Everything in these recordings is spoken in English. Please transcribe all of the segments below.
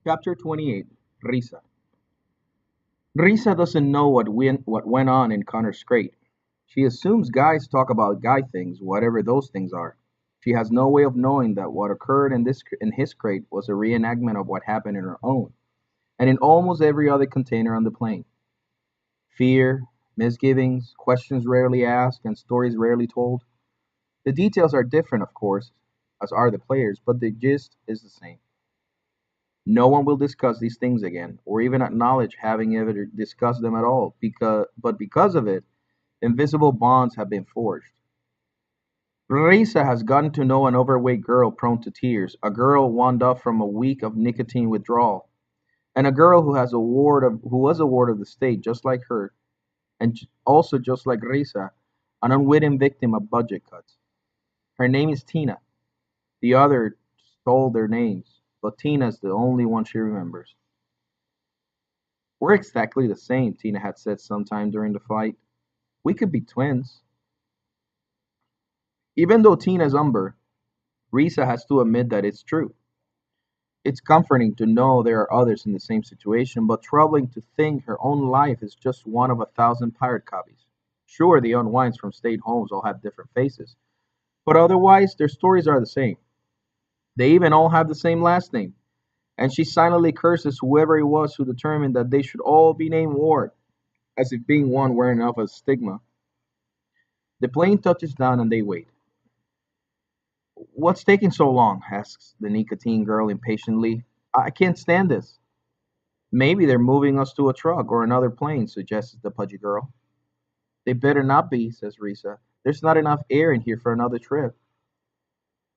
Chapter 28. Risa. Risa doesn't know what went on in Connor's crate. She assumes guys talk about guy things, whatever those things are. She has no way of knowing that what occurred in his crate was a reenactment of what happened in her own, and in almost every other container on the plane. Fear, misgivings, questions rarely asked, and stories rarely told. The details are different, of course, as are the players, but the gist is the same. No one will discuss these things again, or even acknowledge having ever discussed them at all, because of it, invisible bonds have been forged. Risa has gotten to know an overweight girl prone to tears, a girl wound up from a week of nicotine withdrawal, and a girl who was a ward of the state just like her, and also just like Risa, an unwitting victim of budget cuts. Her name is Tina. The other stole their names, but Tina's the only one she remembers. We're exactly the same, Tina had said sometime during the fight. We could be twins. Even though Tina's Umber, Risa has to admit that it's true. It's comforting to know there are others in the same situation, but troubling to think her own life is just one of 1,000 pirate copies. Sure, the unwinds from state homes all have different faces, but otherwise their stories are the same. They even all have the same last name, and she silently curses whoever it was who determined that they should all be named Ward, as if being one were enough of a stigma. The plane touches down and they wait. "What's taking so long?" asks the nicotine girl impatiently. "I can't stand this." "Maybe they're moving us to a truck or another plane," suggests the pudgy girl. "They better not be," says Risa. "There's not enough air in here for another trip."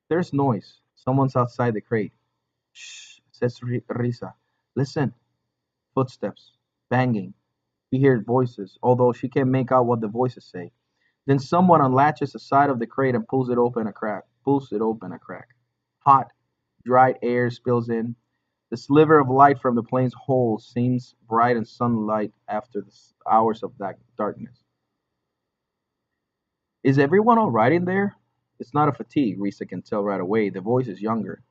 There's noise. Someone's outside the crate. "Shh," says Risa. "Listen." Footsteps. Banging. She hears voices, although she can't make out what the voices say. Then someone unlatches the side of the crate and pulls it open a crack. Hot, dried air spills in. The sliver of light from the plane's hole seems bright and sunlight after the hours of that darkness. "Is everyone all right in there?" It's not a fatigue, Risa can tell right away. The voice is younger.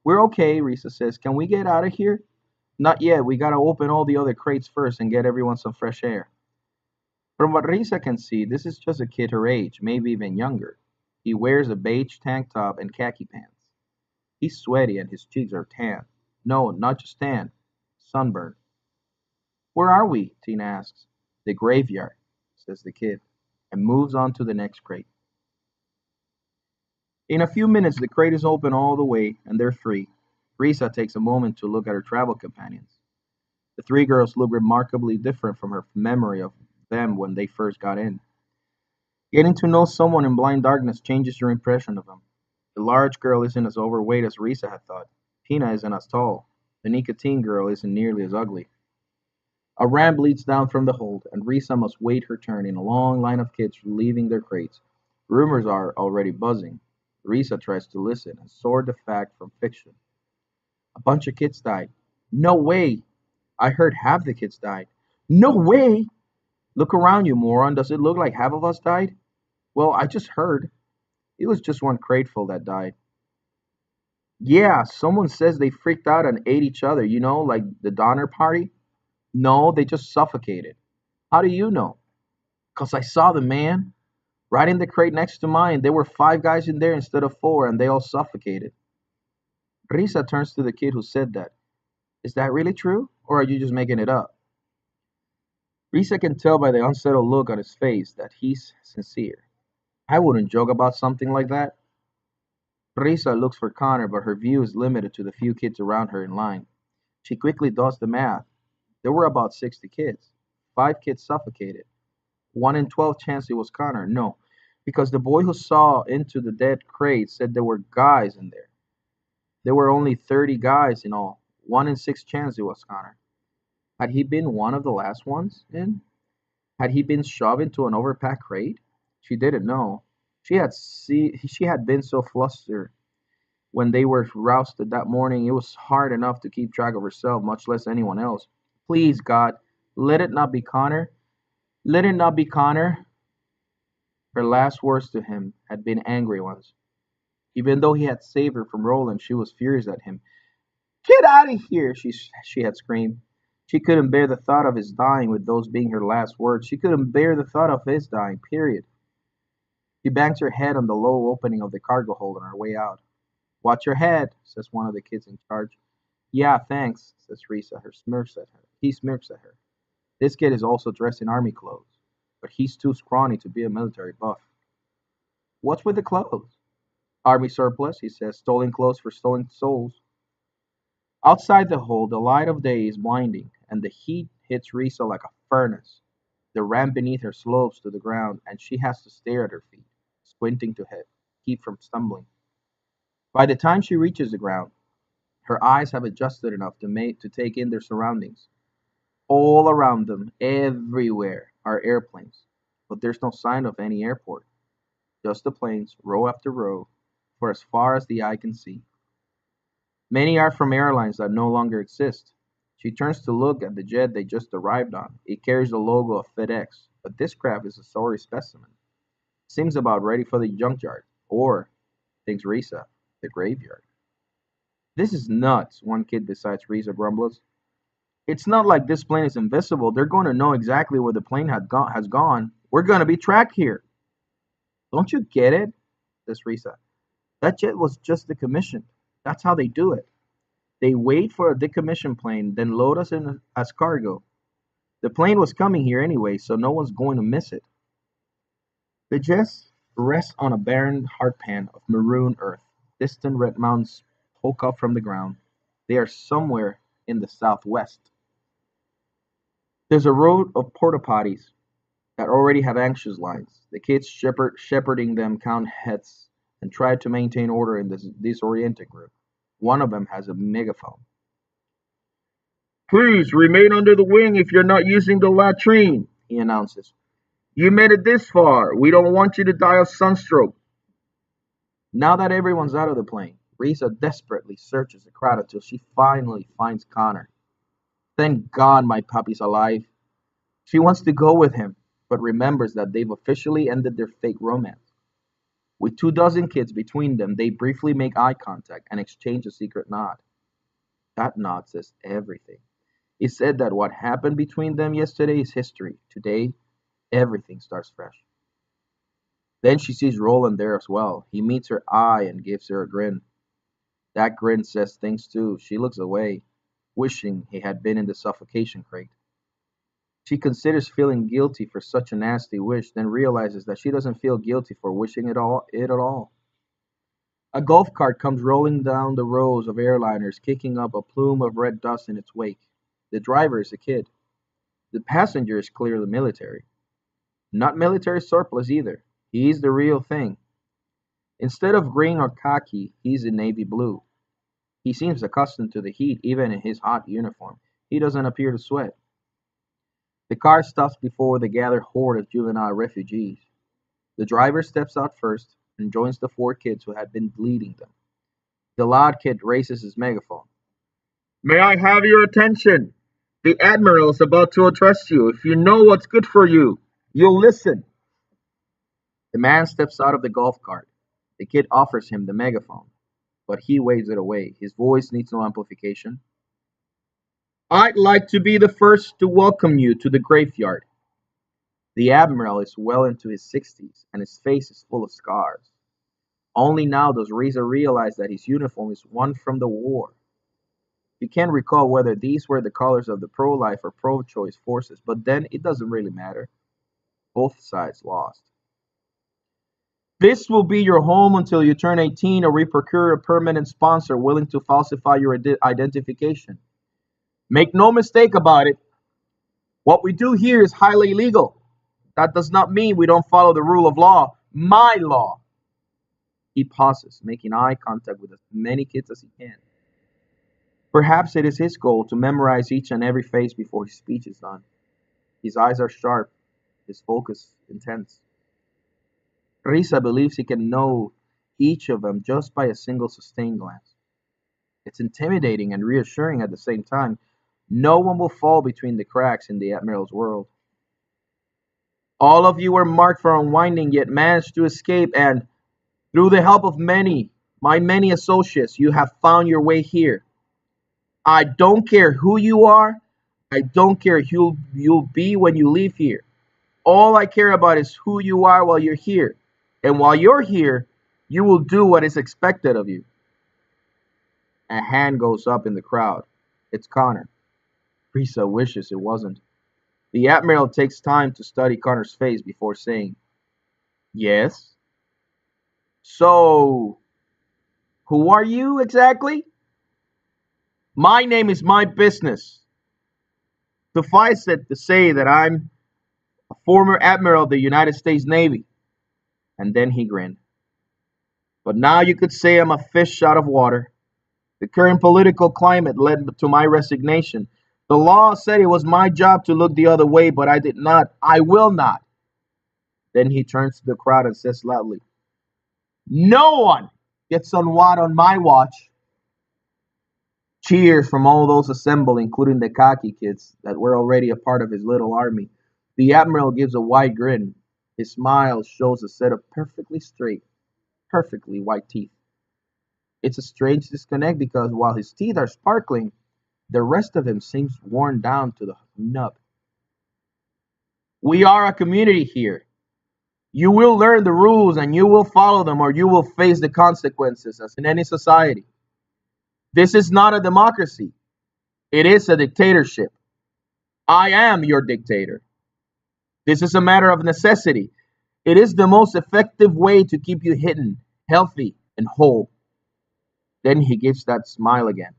"We're okay," Risa says. "Can we get out of here?" "Not yet. We gotta open all the other crates first and get everyone some fresh air." From what Risa can see, this is just a kid her age, maybe even younger. He wears a beige tank top and khaki pants. He's sweaty and his cheeks are tan. No, not just tan, sunburned. "Where are we?" Tina asks. "The graveyard," says the kid, and moves on to the next crate. In a few minutes, the crate is open all the way, and they're free. Risa takes a moment to look at her travel companions. The three girls look remarkably different from her memory of them when they first got in. Getting to know someone in blind darkness changes your impression of them. The large girl isn't as overweight as Risa had thought. Tina isn't as tall. The nicotine girl isn't nearly as ugly. A ramp leads down from the hold, and Risa must wait her turn in a long line of kids leaving their crates. Rumors are already buzzing. Risa tries to listen and sort the fact from fiction. A bunch of kids died. No way! I heard half the kids died. No way! Look around you, moron. Does it look like half of us died? Well, I just heard. It was just one crateful that died. Yeah, someone says they freaked out and ate each other, like the Donner Party. No, they just suffocated. How do you know? 'Cause I saw the man. Right in the crate next to mine. There were five guys in there instead of four, and they all suffocated. Risa turns to the kid who said that. Is that really true? Or are you just making it up? Risa can tell by the unsettled look on his face that he's sincere. I wouldn't joke about something like that. Risa looks for Connor, but her view is limited to the few kids around her in line. She quickly does the math. There were about 60 kids. Five kids suffocated. 1 in 12 chance it was Connor. No, because the boy who saw into the dead crate said there were guys in there. There were only 30 guys in all. 1 in 6 chance it was Connor. Had he been one of the last ones in? Had he been shoved into an overpacked crate? She didn't know. She had been so flustered when they were rousted that morning it was hard enough to keep track of herself, much less anyone else. Please, God, let it not be Connor. Let it not be Connor. Her last words to him had been angry ones. Even though he had saved her from Roland, she was furious at him. Get out of here, she had screamed. She couldn't bear the thought of his dying with those being her last words. She couldn't bear the thought of his dying, period. She bangs her head on the low opening of the cargo hold on her way out. Watch your head, says one of the kids in charge. Yeah, thanks, says Risa. Her smirks at her. He smirks at her. This kid is also dressed in army clothes, but he's too scrawny to be a military buff. What's with the clothes? Army surplus, he says. Stolen clothes for stolen souls. Outside the hold, the light of day is blinding, and the heat hits Risa like a furnace. The ramp beneath her slopes to the ground, and she has to stare at her feet, squinting to keep from stumbling. By the time she reaches the ground, her eyes have adjusted enough to take in their surroundings. All around them, everywhere, are airplanes, but there's no sign of any airport. Just the planes, row after row, for as far as the eye can see. Many are from airlines that no longer exist. She turns to look at the jet they just arrived on. It carries the logo of FedEx, but this craft is a sorry specimen. Seems about ready for the junkyard, or, thinks Risa, the graveyard. This is nuts, one kid besides Risa grumbles. It's not like this plane is invisible. They're going to know exactly where the plane has gone. We're going to be tracked here. Don't you get it? Says Risa. That jet was just decommissioned. That's how they do it. They wait for a decommissioned plane, then load us in as cargo. The plane was coming here anyway, so no one's going to miss it. The jet rests on a barren hardpan of maroon earth. Distant red mountains poke up from the ground. They are somewhere in the southwest. There's a row of porta potties that already have anxious lines. The kids shepherding them count heads and try to maintain order in this disoriented group. One of them has a megaphone. Please remain under the wing if you're not using the latrine, he announces. You made it this far. We don't want you to die of sunstroke. Now that everyone's out of the plane, Risa desperately searches the crowd until she finally finds Connor. Thank God my puppy's alive. She wants to go with him, but remembers that they've officially ended their fake romance. With 24 kids between them, they briefly make eye contact and exchange a secret nod. That nod says everything. It said that what happened between them yesterday is history. Today, everything starts fresh. Then she sees Roland there as well. He meets her eye and gives her a grin. That grin says things too. She looks away, wishing he had been in the suffocation crate. She considers feeling guilty for such a nasty wish, then realizes that she doesn't feel guilty for wishing it at all. A golf cart comes rolling down the rows of airliners, kicking up a plume of red dust in its wake. The driver is a kid. The passenger is clearly military. Not military surplus either. He's the real thing. Instead of green or khaki, he's in navy blue. He seems accustomed to the heat even in his hot uniform. He doesn't appear to sweat. The car stops before the gathered horde of juvenile refugees. The driver steps out first and joins the 4 kids who had been leading them. The loud kid raises his megaphone. May I have your attention? The Admiral is about to address you. If you know what's good for you, you'll listen. The man steps out of the golf cart. The kid offers him the megaphone, but he waves it away. His voice needs no amplification. I'd like to be the first to welcome you to the graveyard. The Admiral is well into his 60s, and his face is full of scars. Only now does Reza realize that his uniform is one from the war. He can't recall whether these were the colors of the pro-life or pro-choice forces, but then it doesn't really matter. Both sides lost. This will be your home until you turn 18 or we procure a permanent sponsor willing to falsify your identification. Make no mistake about it. What we do here is highly illegal. That does not mean we don't follow the rule of law. My law. He pauses, making eye contact with as many kids as he can. Perhaps it is his goal to memorize each and every face before his speech is done. His eyes are sharp, his focus intense. Risa believes he can know each of them just by a single sustained glance. It's intimidating and reassuring at the same time. No one will fall between the cracks in the Admiral's world. All of you were marked for unwinding, yet managed to escape, and through the help of my many associates, you have found your way here. I don't care who you are. I don't care who you'll be when you leave here. All I care about is who you are while you're here. And while you're here, you will do what is expected of you. A hand goes up in the crowd. It's Connor. Risa wishes it wasn't. The Admiral takes time to study Connor's face before saying, Yes? So, who are you exactly? My name is my business. Suffice it to say that I'm a former Admiral of the United States Navy. And then he grinned. But now you could say I'm a fish out of water. The current political climate led to my resignation. The law said it was my job to look the other way, but I did not. I will not. Then he turns to the crowd and says loudly, No one gets on what on my watch. Cheers from all those assembled, including the khaki kids that were already a part of his little army. The Admiral gives a wide grin. His smile shows a set of perfectly straight, perfectly white teeth. It's a strange disconnect because while his teeth are sparkling, the rest of him seems worn down to the nub. We are a community here. You will learn the rules and you will follow them or you will face the consequences as in any society. This is not a democracy. It is a dictatorship. I am your dictator. This is a matter of necessity. It is the most effective way to keep you hidden, healthy, and whole. Then he gives that smile again.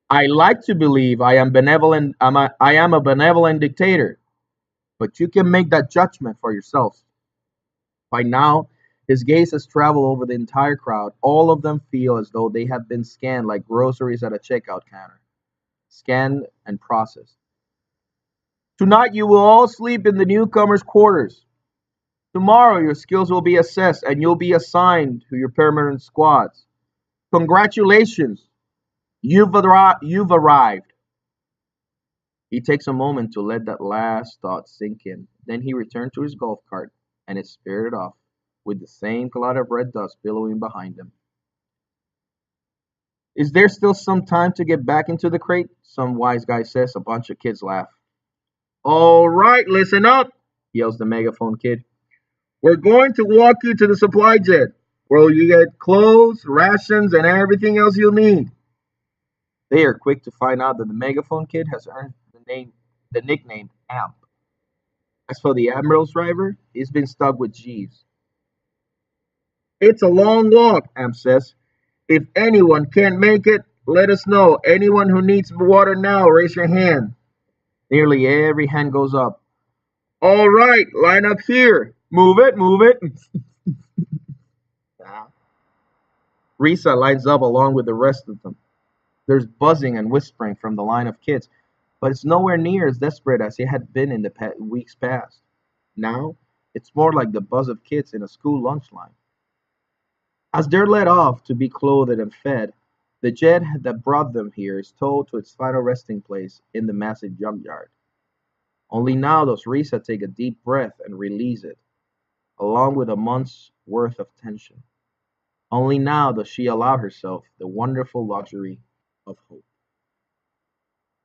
I like to believe I am benevolent. I am a benevolent dictator, but you can make that judgment for yourself. By now, his gaze has traveled over the entire crowd. All of them feel as though they have been scanned like groceries at a checkout counter, scanned and processed. Tonight, you will all sleep in the newcomers' quarters. Tomorrow, your skills will be assessed and you'll be assigned to your permanent squads. Congratulations, you've arrived. He takes a moment to let that last thought sink in. Then he returned to his golf cart and it spirited off, with the same cloud of red dust billowing behind him. Is there still some time to get back into the crate? Some wise guy says. A bunch of kids laugh. All right, listen up, yells the megaphone kid. We're going to walk you to the supply jet, where you get clothes, rations, and everything else you'll need. They are quick to find out that the megaphone kid has earned the nickname Amp. As for the Admiral's driver, he's been stuck with Jeeves. It's a long walk, Amp says. If anyone can't make it, let us know. Anyone who needs water now, raise your hand. Nearly every hand goes up. All right, line up here. Move it, move it. Risa lines up along with the rest of them. There's buzzing and whispering from the line of kids, but it's nowhere near as desperate as it had been in the weeks past. Now, it's more like the buzz of kids in a school lunch line. As they're let off to be clothed and fed, the jet that brought them here is towed to its final resting place in the massive junkyard. Only now does Risa take a deep breath and release it, along with a month's worth of tension. Only now does she allow herself the wonderful luxury of hope.